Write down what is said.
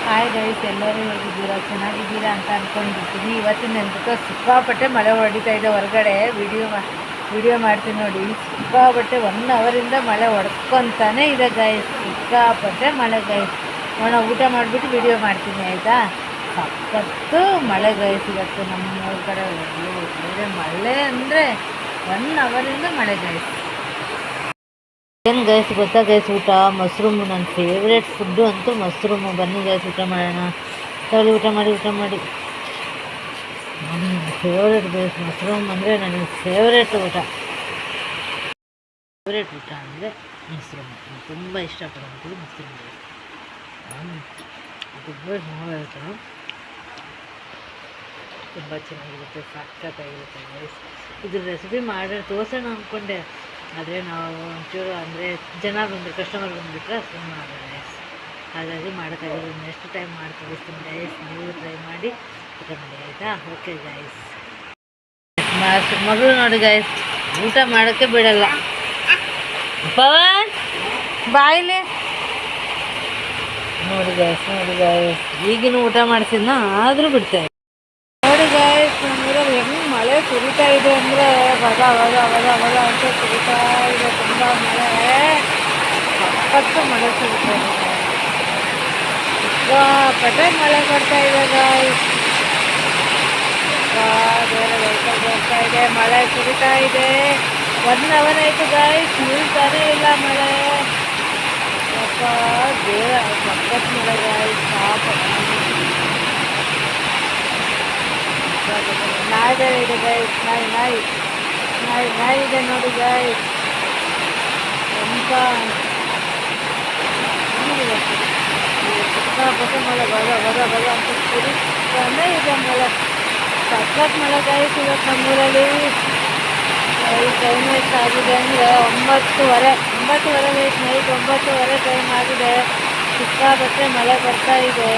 Hi guys, ಎಲ್ಲರೂ ಹೇಗಿದ್ದೀರಾ? ಚೆನ್ನಾಗಿದ್ದೀರಾ ಅಂತ ಅಂದ್ಕೊಂಡಿರ್ತೀನಿ. ಇವತ್ತಿನ ನೆನಪು ಸಿಕ್ಕಾಪಟ್ಟೆ ಮಳೆ ಹೊಡಿತಾ ಇದೆ ಹೊರಗಡೆ. ವಿಡಿಯೋ ಮಾಡ್ತೀನಿ ನೋಡಿ. ಸಿಕ್ಕಾಪಟ್ಟೆ 1 ಅವರಿಂದ ಮಳೆ ಹೊಡ್ಕೊತಾನೆ ಇದೆ ಗೈಸ್. ಸಿಕ್ಕಾಪಟ್ಟೆ ಮಳೆ ಗೈಸ್. ಊಟ ಮಾಡಿಬಿಟ್ಟು ವಿಡಿಯೋ ಮಾಡ್ತೀನಿ ಆಯಿತಾ. ಸಖತ್ತು ಮಳೆ ಗೈಸ್ ಇವತ್ತು ನಮ್ಮ ಕಡೆ. ಬೇರೆ ಮಳೆ ಅಂದರೆ 1 ಅವರಿಂದ ಮಳೆ ಗೈಸ್. ಏನು ಗೈಸ್ ಗೊತ್ತಾ ಗೈಸ್, ಊಟ ಮಶ್ರೂಮು. ನನ್ನ ಫೇವ್ರೇಟ್ ಫುಡ್ಡು ಅಂತೂ ಮಶ್ರೂಮು. ಬನ್ನಿ ಗೈಸ್, ಊಟ ಮಾಡೋಣ. ತಗೊಳ್ಳಿ, ಊಟ ಮಾಡಿ. ನನ್ನ ಫೇವ್ರೇಟ್ ಗೈಸ್ ಮಶ್ರೂಮ್ ಅಂದರೆ ನನಗೆ ಫೇವ್ರೇಟ್ ಊಟ ಅಂದರೆ ಮಶ್ರೂಮ್. ನಾನು ತುಂಬ ಇಷ್ಟಪಡೋದು ಮಶ್ರೂಮ್ ಗೈಸ್. ತುಂಬ ಚೆನ್ನಾಗಿರುತ್ತೆ, ತುಂಬ ಚೆನ್ನಾಗಿರುತ್ತೆ, ಸಖತ್ತಾಗಿರುತ್ತೆ ಗೈಸ್. ಇದ್ರ ರೆಸಿಪಿ ಮಾಡಿ ತೋರಿಸೋಣ ಅಂದ್ಕೊಂಡೆ, ಆದರೆ ನಾವು ಒಂಚೂರು ಅಂದರೆ ಜನ ಬಂದರೆ ಕಸ್ಟಮರ್ ಬಂದುಬಿಟ್ರೆ ಸುಮ್ಮನೆ ಮಾಡೋಣ ಗೈಸ್. ಹಾಗಾಗಿ ಮಾಡೋಕ್ಕಾಗಿಲ್ಲ. ನೆಕ್ಸ್ಟ್ ಟೈಮ್ ಮಾಡಿ ತೋರಿಸ್ತೀನಿ ಗೈಸ್. ನೀವು ಟ್ರೈ ಮಾಡಿ ಊಟ ಮಾಡಿ ಆಯಿತಾ. Okay guys. ಮಗಳು ನೋಡಿ ಗೈಸ್, ಊಟ ಮಾಡೋಕ್ಕೆ ಬಿಡಲ್ಲ. ಪವನ್ ಬಾಯಿಲೆ ನೋಡಿ ಗೈಸ್. ಈಗಿನ ಊಟ ಮಾಡಿಸಿದ್ನ ಆದರೂ ಬಿಡ್ತೇವೆ ನೋಡಿ ಗೈಸ್. ನಮ್ಮೂರಲ್ಲಿ ಹೆಂಗೆ ಮಳೆ ಸುರಿತಾ ಇದೆ ಅಂದರೆ ಬದ ಅಂತ ಸುರಿತಾ ಇದೆ. ತುಂಬ ಮಳೆ, ಸಖತ್ತು ಮಳೆ ಸುರಿತಾ ಇದೆ. ಸಿಕ್ಕಾಪಟ್ಟೆ ಮಳೆ ಬರ್ತಾ ಇದೆ ಗೈಸ್. ಬೇರೆ ವೆಹಿಕಲ್ ಬರ್ತಾ ಇದೆ, ಮಳೆ ಸುರಿತಾ ಇದೆ. 1 ಅವರ್ ಆಯಿತು ಗೈಸ್, ನಿಲ್ತಾನೇ ಇಲ್ಲ ಮಳೆ. ಬೇರೆ ಸಖತ್ತು ಮಳೆ ಗೈಸ್. ನಾಯಿ ಬೇರೆ ಇದೆ ಗೈಸ್. ನಾಯಿ ಇದೆ ನೋಡಿ ಗೈಸ್. ಎಂತ ಸಿಕ್ಕಾಪಟ್ಟೆ ಮಳೆ ಬರ ಅಂತ ಸುರಿತಾನೆ ಇದೆ ಮಳೆ. ಸಖತ್ ಮಳೆ ಗೈಸ್ ಇವತ್ತು ನಮ್ಮೂರಲ್ಲಿ. ಟೈಮ್ ಎಷ್ಟಾಗಿದೆ ಅಂದರೆ 9:30 ಗೈಸ್. ನೈಟ್ 9:30 ಟೈಮ್ ಆಗಿದೆ. ಸಿಕ್ಕಾಪಟ್ಟೆ ಮಳೆ ಬರ್ತಾ ಇದೆ.